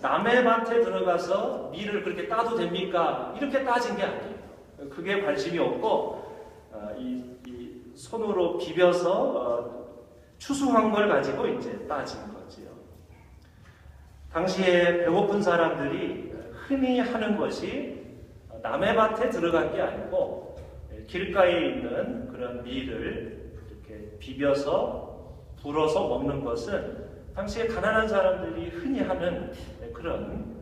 남의 밭에 들어가서 밀을 그렇게 따도 됩니까? 이렇게 따진 게 아니에요. 그게 관심이 없고 이 손으로 비벼서 추수한 걸 가지고 이제 따진 거지요. 당시에 배고픈 사람들이 흔히 하는 것이 남의 밭에 들어간 게 아니고 길가에 있는 그런 밀을 이렇게 비벼서 불어서 먹는 것은 당시에 가난한 사람들이 흔히 하는 그런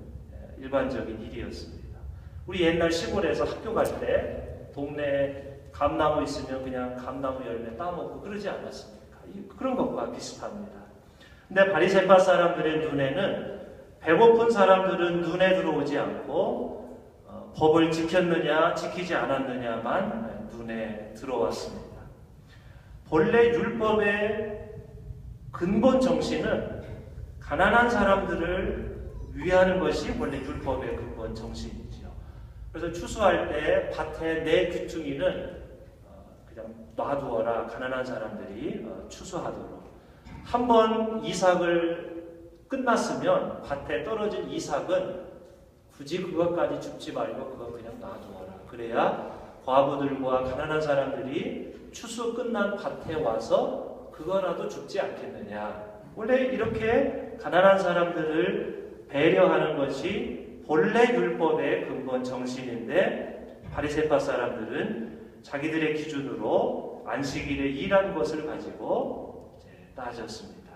일반적인 일이었습니다. 우리 옛날 시골에서 학교 갈 때 동네에 감나무 있으면 그냥 감나무 열매 따먹고 그러지 않았습니까? 그런 것과 비슷합니다. 근데 바리새파 사람들의 눈에는 배고픈 사람들은 눈에 들어오지 않고 법을 지켰느냐 지키지 않았느냐만 눈에 들어왔습니다. 본래 율법의 근본 정신은 가난한 사람들을 위하는 것이 원래 율법의 근본 정신이지요. 그래서 추수할 때 밭에 내 귀퉁이는 그냥 놔두어라. 가난한 사람들이 추수하도록. 한번 이삭을 끝났으면 밭에 떨어진 이삭은 굳이 그것까지 줍지 말고 그거 그냥 놔두어라. 그래야 과부들과 가난한 사람들이 추수 끝난 밭에 와서 그거라도 줍지 않겠느냐. 원래 이렇게 가난한 사람들을 배려하는 것이 본래 율법의 근본 정신인데 바리새파 사람들은 자기들의 기준으로 안식일에 일한 것을 가지고 따졌습니다.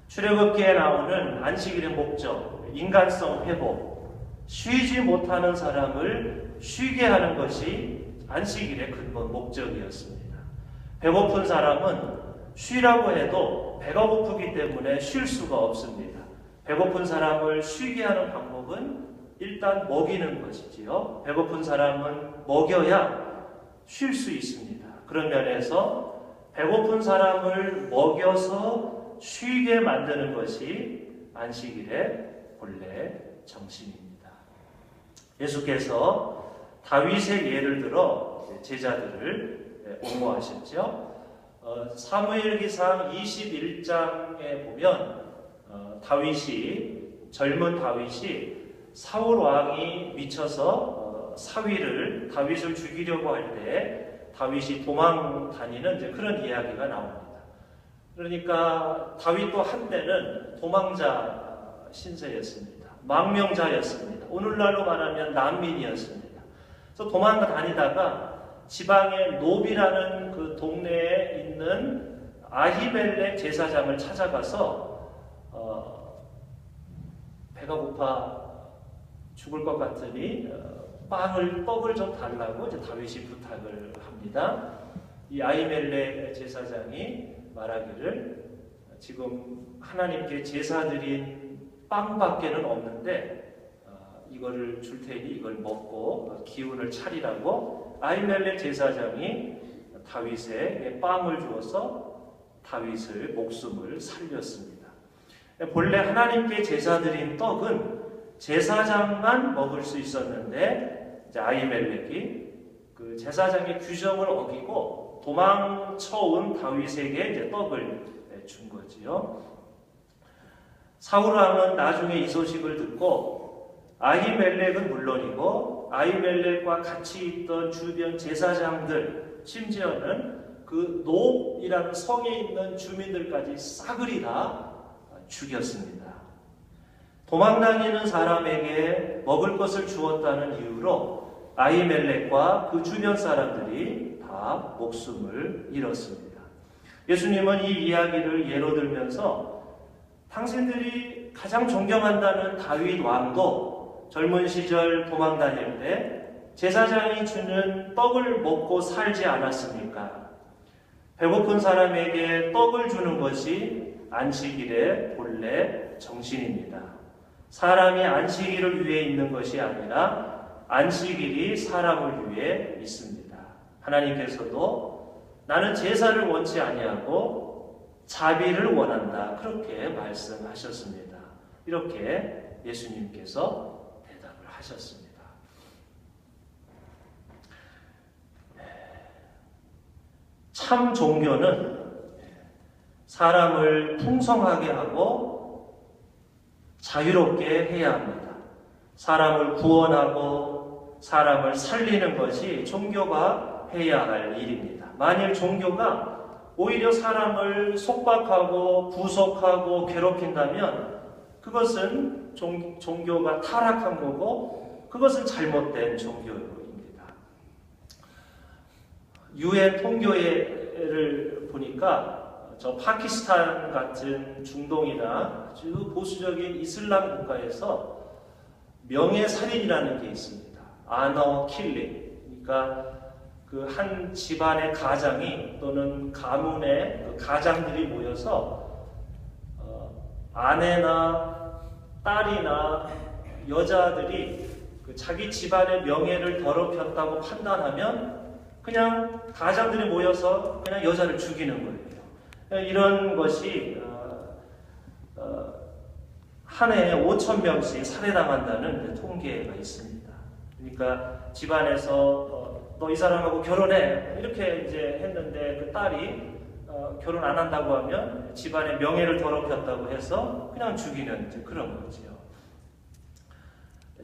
출애굽기에 나오는 안식일의 목적, 인간성 회복, 쉬지 못하는 사람을 쉬게 하는 것이 안식일의 근본 목적이었습니다. 배고픈 사람은 쉬라고 해도 배가 고프기 때문에 쉴 수가 없습니다. 배고픈 사람을 쉬게 하는 방법은 일단 먹이는 것이지요. 배고픈 사람은 먹여야 쉴 수 있습니다. 그런 면에서 배고픈 사람을 먹여서 쉬게 만드는 것이 안식일의 본래 정신입니다. 예수께서 다윗의 예를 들어 제자들을 옹호하셨죠. 사무엘기상 21장에 보면 젊은 다윗이 사울 왕이 미쳐서 사위를 다윗을 죽이려고 할 때 다윗이 도망 다니는 이제 그런 이야기가 나옵니다. 그러니까 다윗도 한때는 도망자 신세였습니다. 망명자였습니다. 오늘날로 말하면 난민이었습니다. 그래서 도망 다니다가 지방의 노비라는 그 동네에 있는 아히멜렉 제사장을 찾아가서 배가 고파 죽을 것 같으니 떡을 좀 달라고 이제 다윗이 부탁을 합니다. 이 아히멜렉 제사장이 말하기를 지금 하나님께 제사 드린 빵밖에는 없는데 이거를 줄 테니 이걸 먹고 기운을 차리라고 아히멜렉 제사장이 다윗에게 빵을 주어서 다윗의 목숨을 살렸습니다. 본래 하나님께 제사 드린 떡은 제사장만 먹을 수 있었는데 이제 아히멜렉이 그 제사장의 규정을 어기고 도망쳐온 다윗에게 이제 떡을 준 거지요. 사울 왕은 나중에 이 소식을 듣고 아히멜렉은 물론이고 아히멜렉과 같이 있던 주변 제사장들 심지어는 그 놉이라는 성에 있는 주민들까지 싸그리 다 죽였습니다. 도망다니는 사람에게 먹을 것을 주었다는 이유로 아히멜렉과 그 주변 사람들이 다 목숨을 잃었습니다. 예수님은 이 이야기를 예로 들면서 당신들이 가장 존경한다는 다윗 왕도 젊은 시절 도망다닐 때 제사장이 주는 떡을 먹고 살지 않았습니까? 배고픈 사람에게 떡을 주는 것이 안식일의 본래 정신입니다. 사람이 안식일을 위해 있는 것이 아니라 안식일이 사람을 위해 있습니다. 하나님께서도 나는 제사를 원치 아니하고 자비를 원한다. 그렇게 말씀하셨습니다. 이렇게 예수님께서 대답을 하셨습니다. 참 종교는 사람을 풍성하게 하고 자유롭게 해야 합니다. 사람을 구원하고 사람을 살리는 것이 종교가 해야 할 일입니다. 만일 종교가 오히려 사람을 속박하고 구속하고 괴롭힌다면 그것은 종교가 타락한 거고 그것은 잘못된 종교입니다. 유엔 통교회를 보니까 저 파키스탄 같은 중동이나 아주 보수적인 이슬람 국가에서 명예살인이라는 게 있습니다. 아너 킬링. 그러니까 그 한 집안의 가장이 또는 가문의 그 가장들이 모여서 아내나 딸이나 여자들이 그 자기 집안의 명예를 더럽혔다고 판단하면 그냥 가장들이 모여서 그냥 여자를 죽이는 거예요. 이런 것이 한 해에 5,000명씩 살해당한다는 통계가 있습니다. 그러니까 집안에서 너 이 사람하고 결혼해 이렇게 이제 했는데 그 딸이 결혼 안 한다고 하면 집안의 명예를 더럽혔다고 해서 그냥 죽이는 이제 그런 거죠.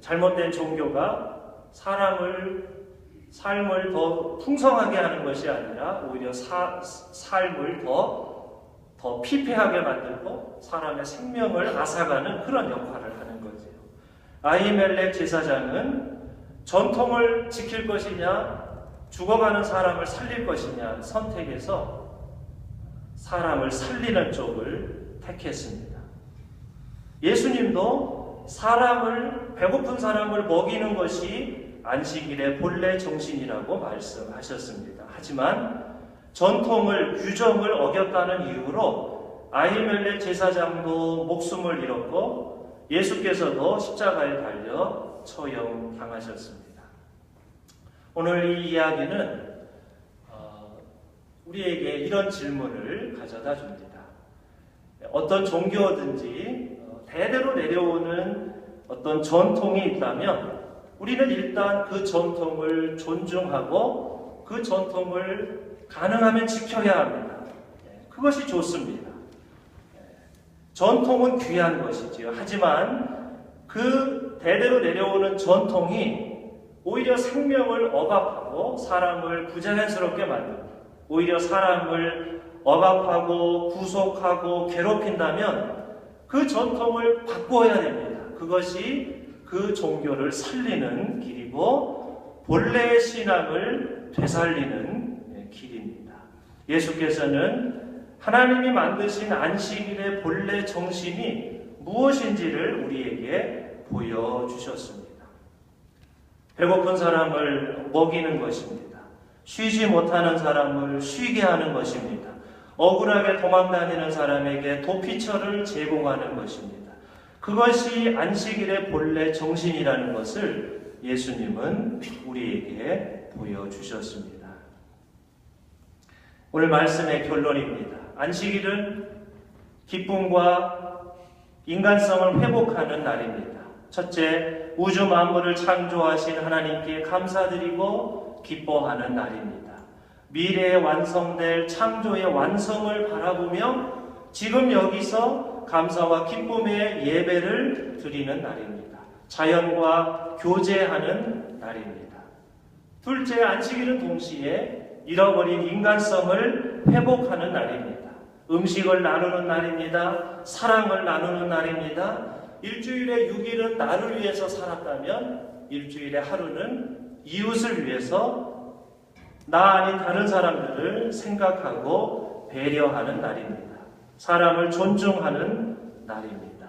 잘못된 종교가 삶을 더 풍성하게 하는 것이 아니라 오히려 삶을 더 피폐하게 만들고 사람의 생명을 앗아가는 그런 역할을 하는 거죠. 아히멜렉 제사장은 전통을 지킬 것이냐 죽어가는 사람을 살릴 것이냐 선택해서 사람을 살리는 쪽을 택했습니다. 예수님도 배고픈 사람을 먹이는 것이 안식일의 본래 정신이라고 말씀하셨습니다. 하지만 전통을 규정을 어겼다는 이유로 아히멜렉 제사장도 목숨을 잃었고 예수께서도 십자가에 달려 처형당하셨습니다. 오늘 이 이야기는 우리에게 이런 질문을 가져다 줍니다. 어떤 종교든지 대대로 내려오는 어떤 전통이 있다면 우리는 일단 그 전통을 존중하고 그 전통을 가능하면 지켜야 합니다. 그것이 좋습니다. 전통은 귀한 것이지요. 하지만 그 대대로 내려오는 전통이 오히려 생명을 억압하고 사람을 부자연스럽게 만듭니다. 오히려 사람을 억압하고 구속하고 괴롭힌다면 그 전통을 바꾸어야 됩니다. 그것이 그 종교를 살리는 길이고 본래의 신앙을 되살리는 길입니다. 예수께서는 하나님이 만드신 안식일의 본래 정신이 무엇인지를 우리에게 보여주셨습니다. 배고픈 사람을 먹이는 것입니다. 쉬지 못하는 사람을 쉬게 하는 것입니다. 억울하게 도망다니는 사람에게 도피처를 제공하는 것입니다. 그것이 안식일의 본래 정신이라는 것을 예수님은 우리에게 보여주셨습니다. 오늘 말씀의 결론입니다. 안식일은 기쁨과 인간성을 회복하는 날입니다. 첫째, 우주 만물을 창조하신 하나님께 감사드리고 기뻐하는 날입니다. 미래에 완성될 창조의 완성을 바라보며 지금 여기서 감사와 기쁨의 예배를 드리는 날입니다. 자연과 교제하는 날입니다. 둘째, 안식일은 동시에 잃어버린 인간성을 회복하는 날입니다. 음식을 나누는 날입니다. 사랑을 나누는 날입니다. 일주일에 6일은 나를 위해서 살았다면 일주일에 하루는 이웃을 위해서 나 아닌 다른 사람들을 생각하고 배려하는 날입니다. 사람을 존중하는 날입니다.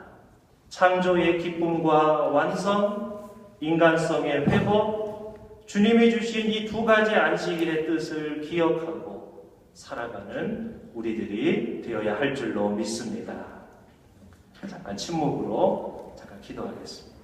창조의 기쁨과 완성, 인간성의 회복, 주님이 주신 이 두 가지 안식일의 뜻을 기억하고 살아가는 우리들이 되어야 할 줄로 믿습니다. 잠깐 침묵으로 기도하겠습니다.